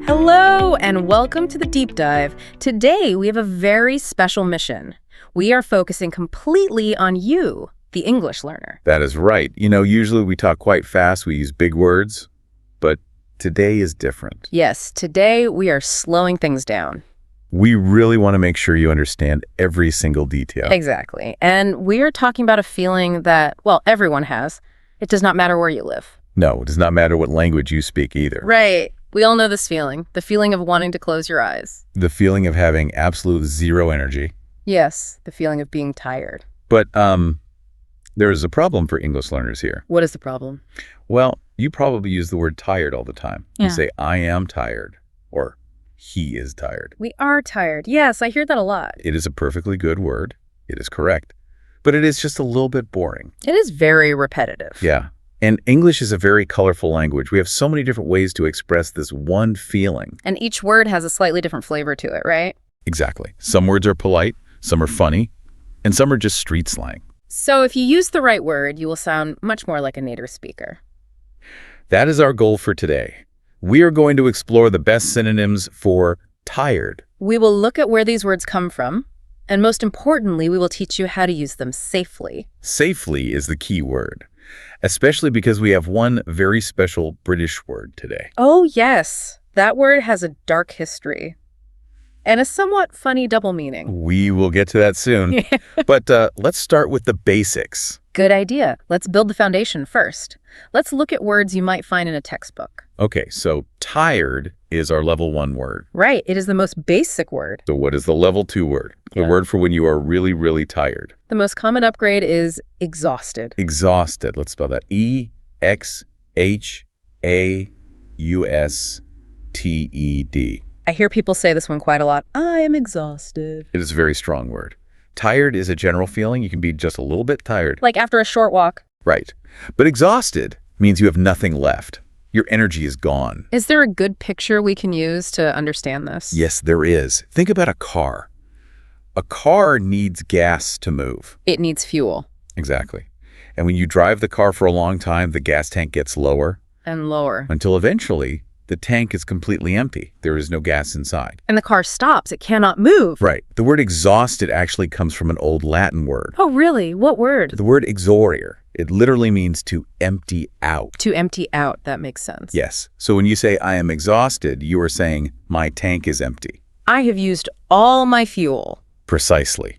Hello and welcome to the Deep Dive. Today we have a very special mission. We are focusing completely on you, the English learner. That is right. Usually we talk quite fast, we use big words, but today is different. Yes, today we are slowing things down. We really want to make sure you understand every single detail. Exactly. And we are talking about a feeling that, well, everyone has. It does not matter where you live. No, it does not matter what language you speak either. Right. We all know this feeling, the feeling of wanting to close your eyes. The feeling of having absolute zero energy. Yes, the feeling of being tired. But there is a problem for English learners here. What is the problem? Well, you probably use the word tired all the time. Yeah. You say, I am tired, or he is tired. We are tired. Yes, I hear that a lot. It is a perfectly good word. It is correct. But it is just a little bit boring. It is very repetitive. Yeah. And English is a very colorful language. We have so many different ways to express this one feeling. And each word has a slightly different flavor to it, right? Exactly. Some words are polite, some are funny, and some are just street slang. So if you use the right word, you will sound much more like a native speaker. That is our goal for today. We are going to explore the best synonyms for tired. We will look at where these words come from, and most importantly, we will teach you how to use them safely. Safely is the key word, especially because we have one very special British word today. Oh, yes. That word has a dark history and a somewhat funny double meaning. We will get to that soon. But let's start with the basics. Good idea. Let's build the foundation first. Let's look at words you might find in a textbook. Okay, so tired is our level 1 word. Right. It is the most basic word. So what is the level 2 word? The word for when you are really, really tired. The most common upgrade is exhausted. Exhausted. Let's spell that. E-X-H-A-U-S-T-E-D. I hear people say this one quite a lot. I am exhausted. It is a very strong word. Tired is a general feeling. You can be just a little bit tired. Like after a short walk. Right. But exhausted means you have nothing left. Your energy is gone. Is there a good picture we can use to understand this? Yes, there is. Think about a car. A car needs gas to move. It needs fuel. Exactly. And when you drive the car for a long time, the gas tank gets lower. And lower. Until eventually, the tank is completely empty. There is no gas inside. And the car stops. It cannot move. Right. The word exhausted actually comes from an old Latin word. Oh, really? What word? The word exhaurior. It literally means to empty out. To empty out. That makes sense. Yes. So when you say, I am exhausted, you are saying, my tank is empty. I have used all my fuel. Precisely.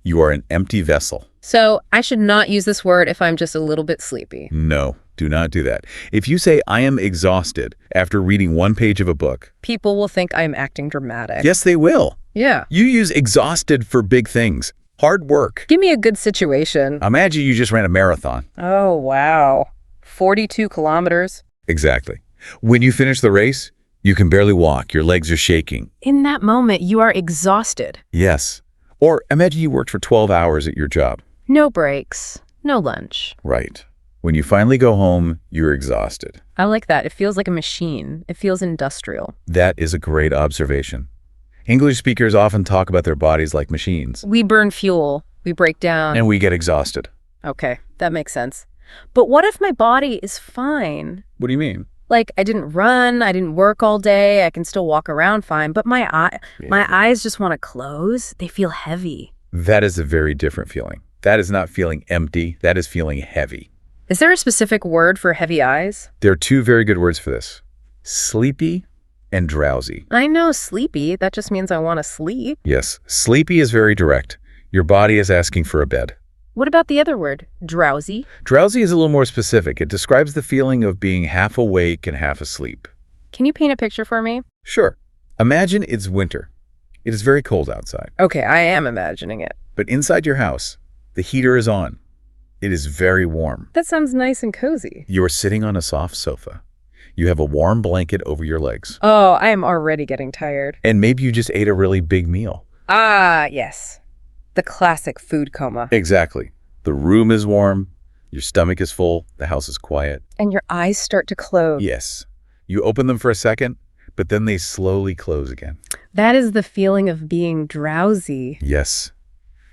You are an empty vessel. So I should not use this word if I'm just a little bit sleepy. No, do not do that. If you say, I am exhausted after reading one page of a book, people will think I'm acting dramatic. yes, they will. Yeah. You use exhausted for big things. Hard work. Give me a good situation. Imagine you just ran a marathon. Oh, wow. 42 kilometers. Exactly. When you finish the race, you can barely walk. Your legs are shaking. In that moment, you are exhausted. Yes. Or imagine you worked for 12 hours at your job. No breaks. No lunch. Right. When you finally go home, you're exhausted. I like that. It feels like a machine. It feels industrial. That is a great observation. English speakers often talk about their bodies like machines. We burn fuel. We break down. And we get exhausted. Okay, that makes sense. But what if my body is fine? What do you mean? Like, I didn't run, I didn't work all day, I can still walk around fine, but my eyes just want to close. They feel heavy. That is a very different feeling. That is not feeling empty. That is feeling heavy. Is there a specific word for heavy eyes? There are two very good words for this. Sleepy and drowsy. I know sleepy. That just means I want to sleep. Yes, sleepy is very direct. Your body is asking for a bed. What about the other word? Drowsy? Drowsy is a little more specific. It describes the feeling of being half awake and half asleep. Can you paint a picture for me? Sure. Imagine it's winter. It is very cold outside. Okay, I am imagining it. But inside your house, the heater is on. It is very warm. That sounds nice and cozy. You are sitting on a soft sofa. You have a warm blanket over your legs. Oh, I am already getting tired. And maybe you just ate a really big meal. Ah, yes. The classic food coma. Exactly. The room is warm, your stomach is full, the house is quiet. And your eyes start to close. Yes. You open them for a second, but then they slowly close again. That is the feeling of being drowsy. Yes.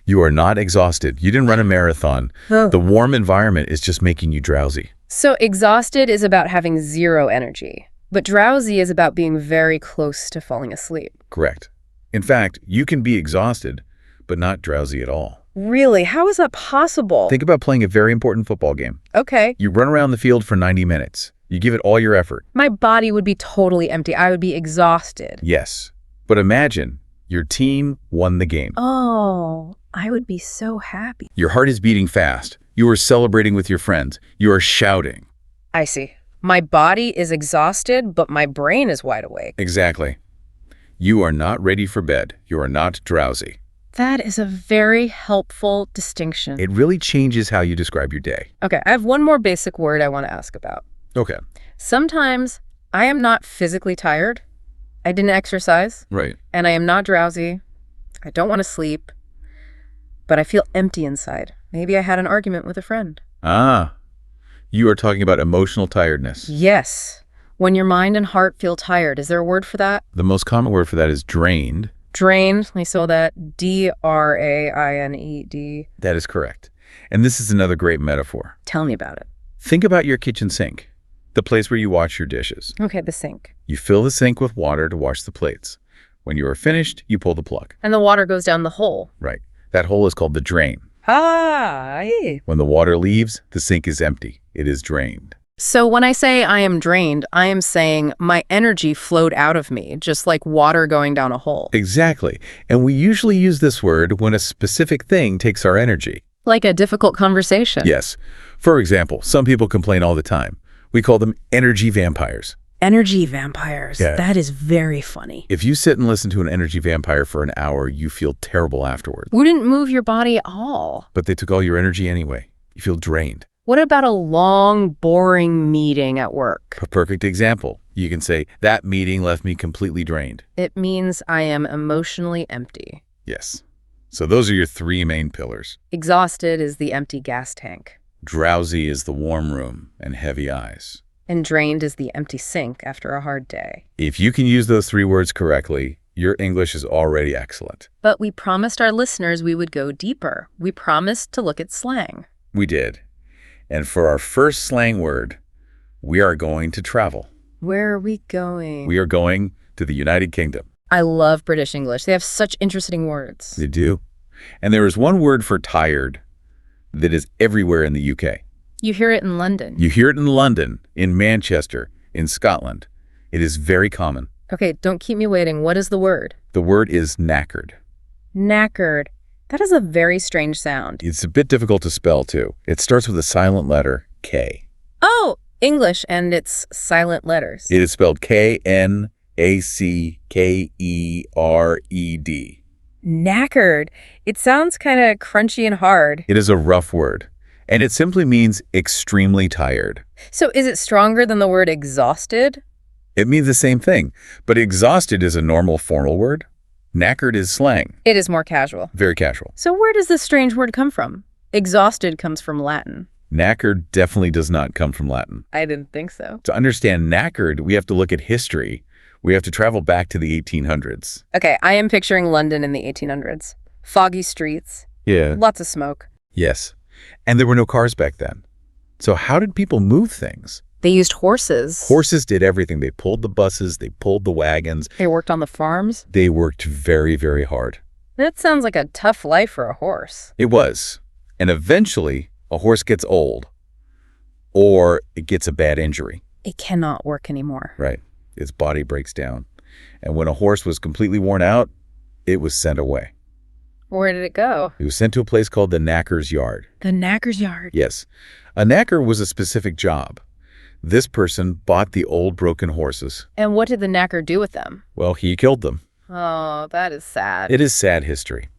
You are not exhausted. You didn't run a marathon. Oh. The warm environment is just making you drowsy. So exhausted is about having zero energy. But drowsy is about being very close to falling asleep. Correct. In fact, you can be exhausted, but not drowsy at all. Really? How is that possible? Think about playing a very important football game. Okay. You run around the field for 90 minutes. You give it all your effort. My body would be totally empty. I would be exhausted. Yes. But imagine your team won the game. Oh, I would be so happy. Your heart is beating fast. You are celebrating with your friends. You are shouting. I see. My body is exhausted, but my brain is wide awake. Exactly. You are not ready for bed. You are not drowsy. That is a very helpful distinction. It really changes how you describe your day. Okay, I have one more basic word I want to ask about. Okay. Sometimes I am not physically tired. I didn't exercise. Right. And I am not drowsy. I don't want to sleep. But I feel empty inside. Maybe I had an argument with a friend. Ah, you are talking about emotional tiredness. Yes. When your mind and heart feel tired, is there a word for that? The most common word for that is drained. Drained. I saw that. D-R-A-I-N-E-D. That is correct. And this is another great metaphor. Tell me about it. Think about your kitchen sink, the place where you wash your dishes. Okay, the sink. You fill the sink with water to wash the plates. When you are finished, you pull the plug. And the water goes down the hole. Right. That hole is called the drain. Ah, When the water leaves, the sink is empty. It is drained. So when I say I am drained, I am saying my energy flowed out of me, just like water going down a hole. Exactly. And we usually use this word when a specific thing takes our energy. Like a difficult conversation. Yes. For example, some people complain all the time. We call them energy vampires. Energy vampires. Yeah. That is very funny. If you sit and listen to an energy vampire for an hour, you feel terrible afterwards. Wouldn't move your body at all. But they took all your energy anyway. You feel drained. What about a long, boring meeting at work? A perfect example. You can say, that meeting left me completely drained. It means I am emotionally empty. Yes. So those are your three main pillars. Exhausted is the empty gas tank. Drowsy is the warm room and heavy eyes. And drained is the empty sink after a hard day. If you can use those three words correctly, your English is already excellent. But we promised our listeners we would go deeper. We promised to look at slang. We did. And for our first slang word, we are going to travel. Where are we going? We are going to the United Kingdom. I love British English. They have such interesting words. They do. And there is one word for tired that is everywhere in the UK. You hear it in London. You hear it in London, in Manchester, in Scotland. It is very common. Okay, don't keep me waiting. What is the word? The word is knackered. Knackered. That is a very strange sound. It's a bit difficult to spell, too. It starts with a silent letter, K. Oh, English, and it's silent letters. It is spelled K-N-A-C-K-E-R-E-D. Knackered. It sounds kind of crunchy and hard. It is a rough word, and it simply means extremely tired. So is it stronger than the word exhausted? It means the same thing, but exhausted is a normal formal word. Knackered is slang. It is more casual. Very casual. So where does this strange word come from? Exhausted comes from Latin. Knackered definitely does not come from Latin. I didn't think so. To understand knackered, we have to look at history. We have to travel back to the 1800s. Okay, I am picturing London in the 1800s. Foggy streets. Yeah. Lots of smoke. Yes. And there were no cars back then. So how did people move things? They used horses. Horses did everything. They pulled the buses. They pulled the wagons. They worked on the farms. They worked very, very hard. That sounds like a tough life for a horse. It was. And eventually, a horse gets old or it gets a bad injury. It cannot work anymore. Right. Its body breaks down. And when a horse was completely worn out, it was sent away. Where did it go? It was sent to a place called the knacker's yard. The knacker's yard. Yes. A knacker was a specific job. This person bought the old broken horses. And what did the knacker do with them? Well, he killed them. Oh, that is sad. It is sad history.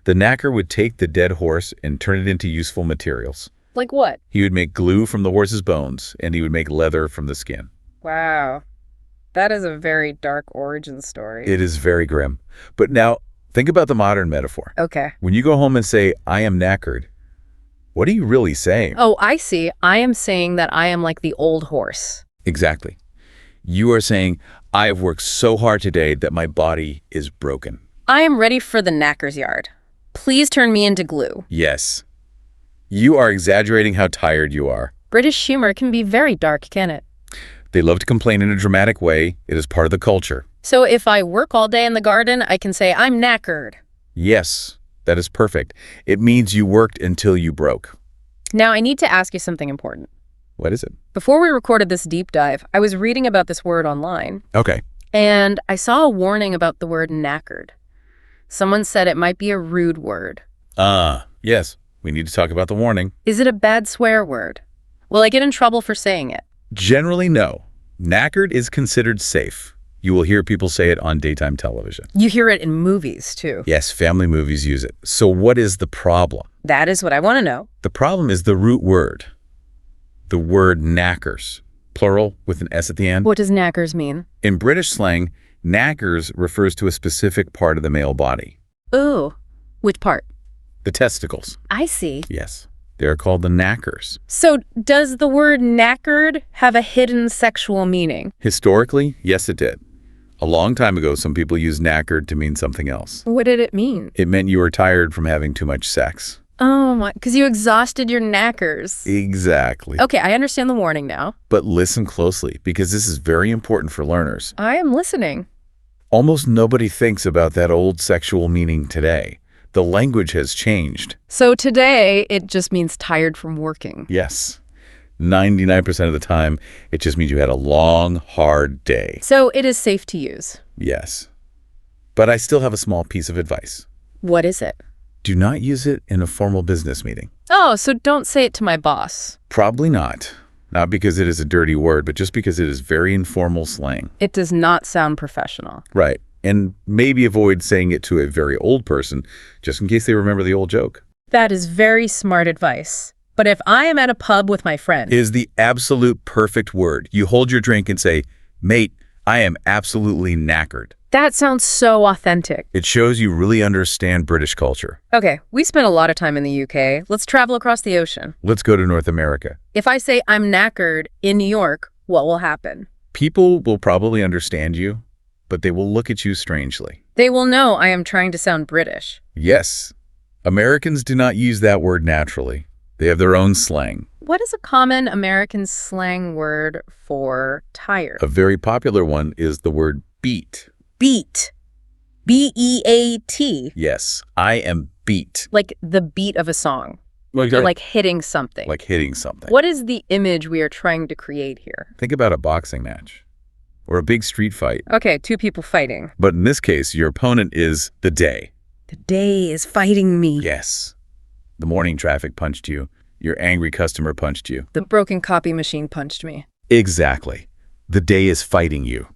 The knacker would take the dead horse and turn it into useful materials. Like what? He would make glue from the horse's bones, and he would make leather from the skin. Wow. That is a very dark origin story. It is very grim. But now, think about the modern metaphor. Okay. When you go home and say, I am knackered, what are you really saying? Oh, I see. I am saying that I am like the old horse. Exactly. You are saying, I have worked so hard today that my body is broken. I am ready for the knacker's yard. Please turn me into glue. Yes. You are exaggerating how tired you are. British humor can be very dark, can it? They love to complain in a dramatic way. It is part of the culture. So if I work all day in the garden, I can say I'm knackered. Yes, that is perfect. It means you worked until you broke. Now I need to ask you something important. What is it? Before we recorded this deep dive, I was reading about this word online, Okay. and I saw a warning about the word knackered. Someone said it might be a rude word. Yes. We need to talk about the warning. Is it a bad swear word? Will I get in trouble for saying it? Generally, no. Knackered is considered safe. You will hear people say it on daytime television. You hear it in movies, too. Yes, family movies use it. So what is the problem? That is what I want to know. The problem is the root word. The word knackers, plural with an S at the end. What does knackers mean? In British slang, knackers refers to a specific part of the male body. Ooh, which part? The testicles. I see. Yes. They are called the knackers. So does the word knackered have a hidden sexual meaning? Historically, yes, it did. A long time ago, some people used knackered to mean something else. What did it mean? It meant you were tired from having too much sex. Oh, my, because you exhausted your knackers. Exactly. Okay, I understand the warning now. But listen closely, because this is very important for learners. I am listening. Almost nobody thinks about that old sexual meaning today. The language has changed. So today, it just means tired from working. Yes. 99% of the time, it just means you had a long, hard day. So it is safe to use. Yes. But I still have a small piece of advice. What is it? Do not use it in a formal business meeting. Oh, so don't say it to my boss. Probably not. Not because it is a dirty word, but just because it is very informal slang. It does not sound professional. Right. And maybe avoid saying it to a very old person, just in case they remember the old joke. That is very smart advice. But if I am at a pub with my friend... Is the absolute perfect word. You hold your drink and say, "Mate, I am absolutely knackered." That sounds so authentic. It shows you really understand British culture. Okay, we spent a lot of time in the UK. Let's travel across the ocean. Let's go to North America. If I say I'm knackered in New York, what will happen? People will probably understand you, but they will look at you strangely. They will know I am trying to sound British. Yes. Americans do not use that word naturally. They have their own slang. What is a common American slang word for tired? A very popular one is the word beat. Beat. B-E-A-T. Yes, I am beat. Like the beat of a song. Like Or like hitting something. Like hitting something. What is the image we are trying to create here? Think about a boxing match or a big street fight. Okay, two people fighting. But in this case, your opponent is the day. The day is fighting me. Yes. The morning traffic punched you. Your angry customer punched you. The broken copy machine punched me. Exactly. The day is fighting you.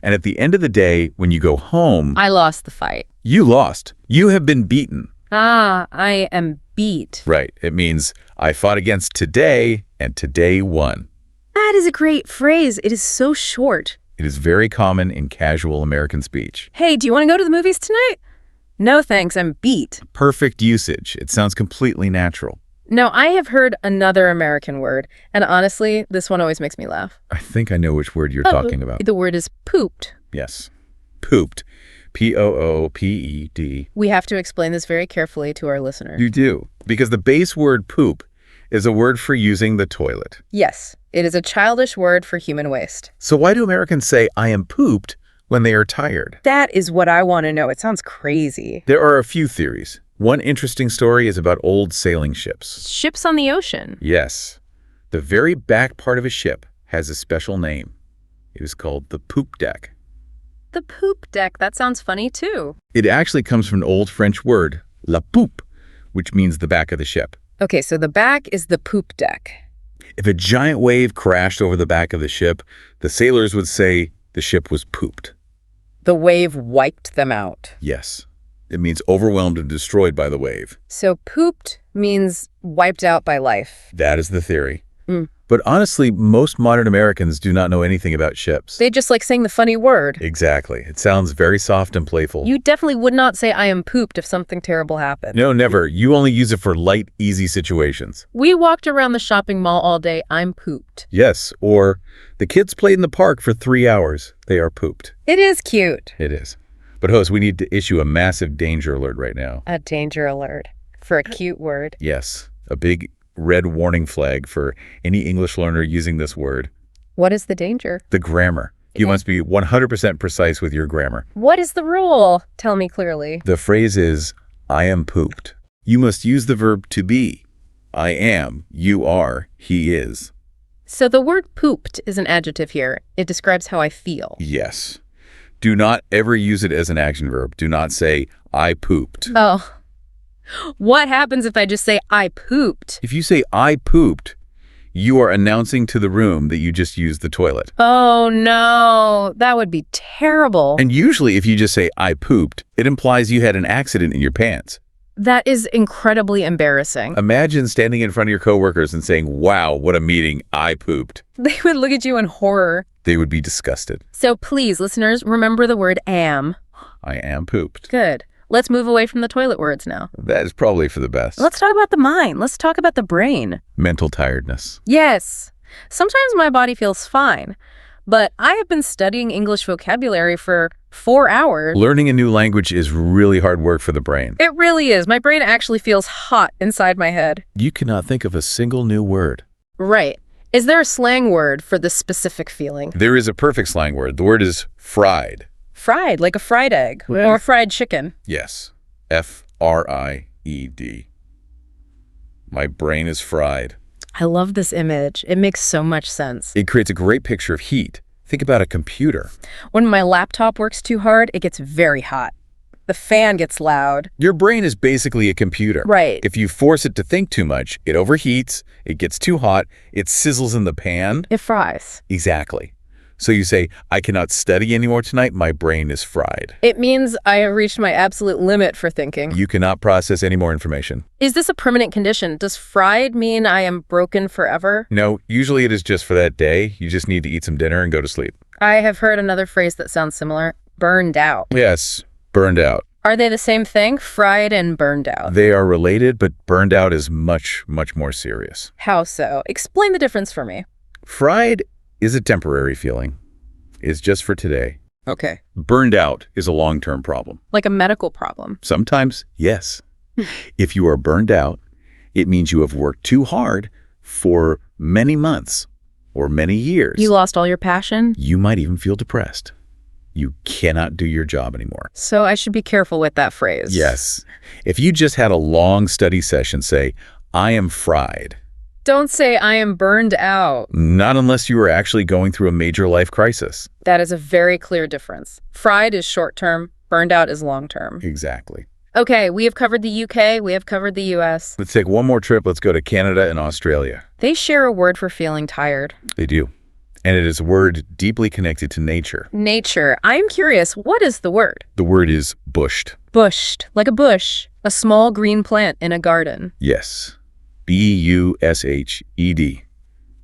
And at the end of the day, when you go home, I lost the fight. you lost. You have been beaten. Ah, I am beat. Right. It means I fought against today, and today won. That is a great phrase. It is so short. It is very common in casual American speech. Hey, do you want to go to the movies tonight? No, thanks. I'm beat. Perfect usage. It sounds completely natural. Now, I have heard another American word, and honestly, this one always makes me laugh. I think I know which word you're talking about. The word is pooped. Yes. Pooped. P-O-O-P-E-D. We have to explain this very carefully to our listeners. You do. Because the base word poop is a word for using the toilet. Yes, it is a childish word for human waste. So why do Americans say, "I am pooped," when they are tired? That is what I want to know. It sounds crazy. There are a few theories. One interesting story is about old sailing ships. Ships on the ocean. Yes. The very back part of a ship has a special name. It is called the poop deck. The poop deck. That sounds funny, too. It actually comes from an old French word, la poupe, which means the back of the ship. Okay, so the back is the poop deck. If a giant wave crashed over the back of the ship, the sailors would say the ship was pooped. The wave wiped them out. Yes. It means overwhelmed and destroyed by the wave. So pooped means wiped out by life. That is the theory. But honestly, most modern Americans do not know anything about ships. They just like saying the funny word. Exactly. It sounds very soft and playful. You definitely would not say I am pooped if something terrible happened. No, never. You only use it for light, easy situations. We walked around the shopping mall all day. I'm pooped. Yes, or the kids played in the park for 3 hours. They are pooped. It is cute. It is. But host, we need to issue a massive danger alert right now. A danger alert for a cute word. Yes, a big red warning flag for any English learner using this word. What is the danger? The grammar. You must be 100% precise with your grammar. What is the rule? Tell me clearly. The phrase is, I am pooped. You must use the verb to be. I am, you are, he is. So the word pooped is an adjective here. It describes how I feel. Yes. Do not ever use it as an action verb. Do not say, I pooped. Oh. What happens if I just say I pooped? If you say, I pooped, you are announcing to the room that you just used the toilet. Oh, no. That would be terrible. And usually if you just say, I pooped, it implies you had an accident in your pants. That is incredibly embarrassing. Imagine standing in front of your coworkers and saying, wow, what a meeting, I pooped. They would look at you in horror. They would be disgusted. So please, listeners, remember the word am. I am pooped. Good. Let's move away from the toilet words now. That is probably for the best. Let's talk about the mind. Let's talk about the brain. Mental tiredness. Yes. Sometimes my body feels fine, but I have been studying English vocabulary for 4 hours. Learning a new language is really hard work for the brain. It really is. My brain actually feels hot inside my head. You cannot think of a single new word. Right. Is there a slang word for this specific feeling? There is a perfect slang word. The word is fried. Fried, like a fried egg or fried chicken. Yes. F-R-I-E-D. My brain is fried. I love this image. It makes so much sense. It creates a great picture of heat. Think about a computer. When my laptop works too hard, it gets very hot. The fan gets loud. Your brain is basically a computer. Right. If you force it to think too much, it overheats, it gets too hot, it sizzles in the pan. It fries. Exactly. So you say, I cannot study anymore tonight, my brain is fried. It means I have reached my absolute limit for thinking. You cannot process any more information. Is this a permanent condition? Does fried mean I am broken forever? No, usually it is just for that day. You just need to eat some dinner and go to sleep. I have heard another phrase that sounds similar. Burned out. Yes, burned out. Are they the same thing? Fried and burned out. They are related, but burned out is much, much more serious. How so? Explain the difference for me. Fried is a temporary feeling. It's just for today. Okay. Burned out is a long-term problem. Like a medical problem. Sometimes, yes. If you are burned out, it means you have worked too hard for many months or many years. You lost all your passion? You might even feel depressed. You cannot do your job anymore. So I should be careful with that phrase. Yes. If you just had a long study session, say, I am fried. Don't say I am burned out. Not unless you are actually going through a major life crisis. That is a very clear difference. Fried is short-term, burned out is long-term. Exactly. Okay, we have covered the UK, we have covered the US. Let's take one more trip. Let's go to Canada and Australia. They share a word for feeling tired. They do. And it is a word deeply connected to nature. Nature. I'm curious, what is the word? The word is bushed. Bushed, like a bush, a small green plant in a garden. Yes. B-U-S-H-E-D.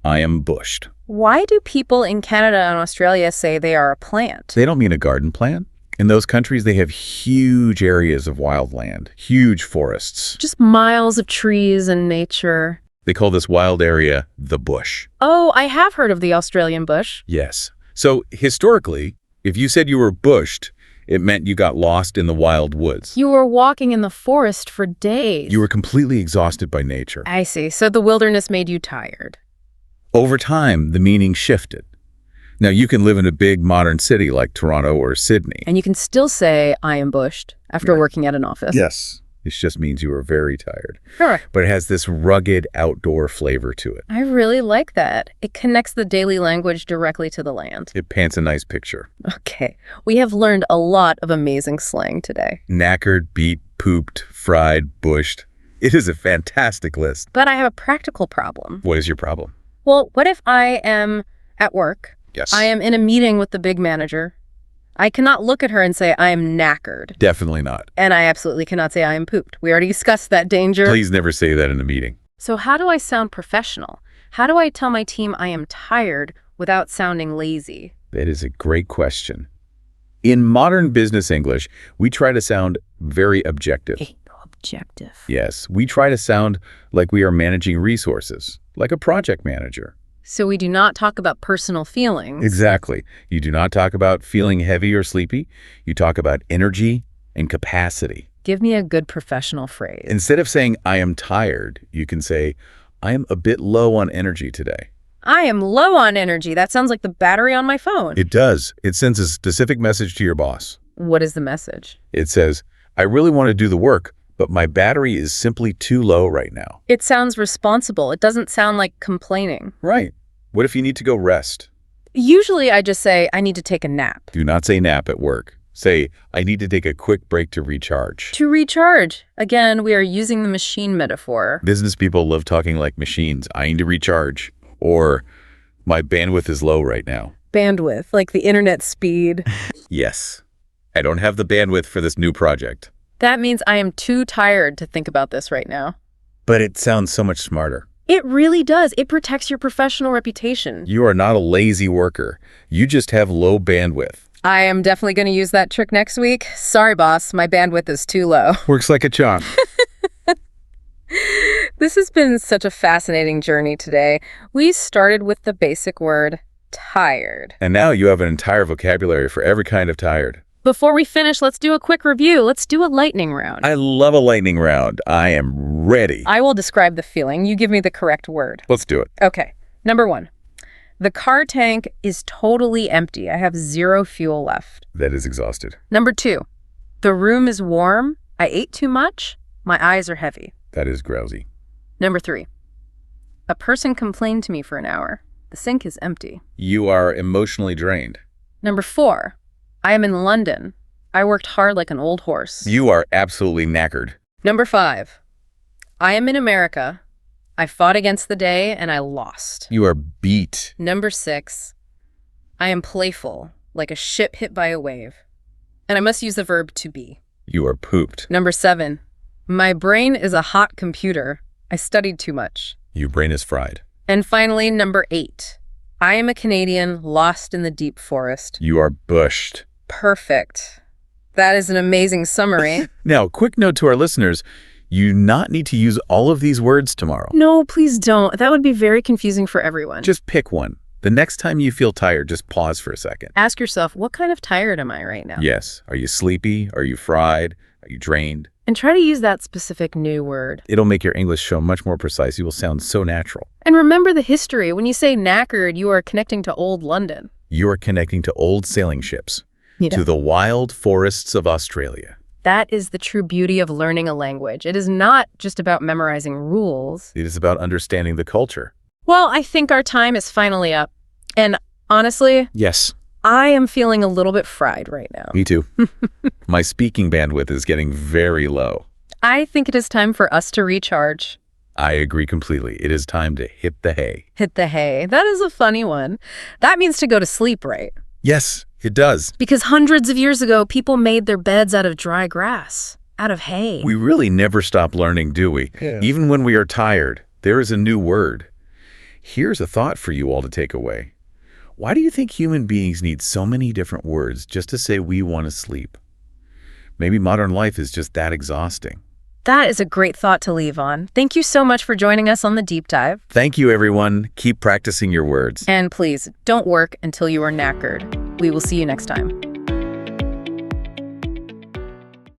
I am bushed. Why do people in Canada and Australia say they are a plant? They don't mean a garden plant. In those countries, they have huge areas of wildland, huge forests. Just miles of trees and nature. They call this wild area the bush. Oh, I have heard of the Australian bush. Yes. So historically, if you said you were bushed, it meant you got lost in the wild woods. You were walking in the forest for days. You were completely exhausted by nature. I see. So the wilderness made you tired. Over time, the meaning shifted. Now, you can live in a big modern city like Toronto or Sydney. And you can still say, I am bushed, after working at an office. Yes. This just means you are very tired. Sure. But it has this rugged outdoor flavor to it. I really like that. It connects the daily language directly to the land. It paints a nice picture. Okay. We have learned a lot of amazing slang today. Knackered, beat, pooped, fried, bushed. It is a fantastic list. But I have a practical problem. What is your problem? Well, what if I am at work? Yes. I am in a meeting with the big manager. I cannot look at her and say, I am knackered. Definitely not. And I absolutely cannot say I am pooped. We already discussed that danger. Please never say that in a meeting. So how do I sound professional? How do I tell my team I am tired without sounding lazy? That is a great question. In modern business English, we try to sound very objective. Objective. Yes, we try to sound like we are managing resources, like a project manager. So we do not talk about personal feelings. Exactly. You do not talk about feeling heavy or sleepy. You talk about energy and capacity. Give me a good professional phrase. Instead of saying, I am tired, you can say, I am a bit low on energy today. I am low on energy. That sounds like the battery on my phone. It does. It sends a specific message to your boss. What is the message? It says, I really want to do the work, but my battery is simply too low right now. It sounds responsible. It doesn't sound like complaining. Right. What if you need to go rest? Usually I just say, I need to take a nap. Do not say nap at work. Say, I need to take a quick break to recharge. To recharge. Again, we are using the machine metaphor. Business people love talking like machines. I need to recharge. Or, my bandwidth is low right now. Bandwidth, like the internet speed. Yes. I don't have the bandwidth for this new project. That means I am too tired to think about this right now. But it sounds so much smarter. It really does. It protects your professional reputation. You are not a lazy worker. You just have low bandwidth. I am definitely going to use that trick next week. Sorry, boss. My bandwidth is too low. Works like a charm. This has been such a fascinating journey today. We started with the basic word, tired. And now you have an entire vocabulary for every kind of tired. Before we finish, let's do a quick review. Let's do a lightning round. I love a lightning round. I am ready. I will describe the feeling. You give me the correct word. Let's do it. Okay. Number 1. The car tank is totally empty. I have 0 fuel left. That is exhausted. Number 2. The room is warm. I ate too much. My eyes are heavy. That is drowsy. Number 3. A person complained to me for an hour. The sink is empty. You are emotionally drained. Number 4. I am in London. I worked hard like an old horse. You are absolutely knackered. Number 5. I am in America. I fought against the day and I lost. You are beat. Number 6. I am playful, like a ship hit by a wave. And I must use the verb to be. You are pooped. Number 7. My brain is a hot computer. I studied too much. Your brain is fried. And finally, number 8. I am a Canadian lost in the deep forest. You are bushed. Perfect. That is an amazing summary. Now, quick note to our listeners. You not need to use all of these words tomorrow. No, please don't. That would be very confusing for everyone. Just pick one. The next time you feel tired, just pause for a second. Ask yourself, what kind of tired am I right now? Yes. Are you sleepy? Are you fried? Are you drained? And try to use that specific new word. It'll make your English show much more precise. You will sound so natural. And remember the history. When you say knackered, you are connecting to old London. You are connecting to old sailing ships, to the wild forests of Australia. That is the true beauty of learning a language. It is not just about memorizing rules. It is about understanding the culture. Well, I think our time is finally up. And honestly, Yes. I am feeling a little bit fried right now. Me too. My speaking bandwidth is getting very low. I think it is time for us to recharge. I agree completely. It is time to hit the hay. Hit the hay. That is a funny one. That means to go to sleep, right? Yes, it does. Because hundreds of years ago, people made their beds out of dry grass, out of hay. We really never stop learning, do we? Yeah. Even when we are tired, there is a new word. Here's a thought for you all to take away. Why do you think human beings need so many different words just to say we want to sleep? Maybe modern life is just that exhausting. That is a great thought to leave on. Thank you so much for joining us on the Deep Dive. Thank you, everyone. Keep practicing your words. And please, don't work until you are knackered. We will see you next time.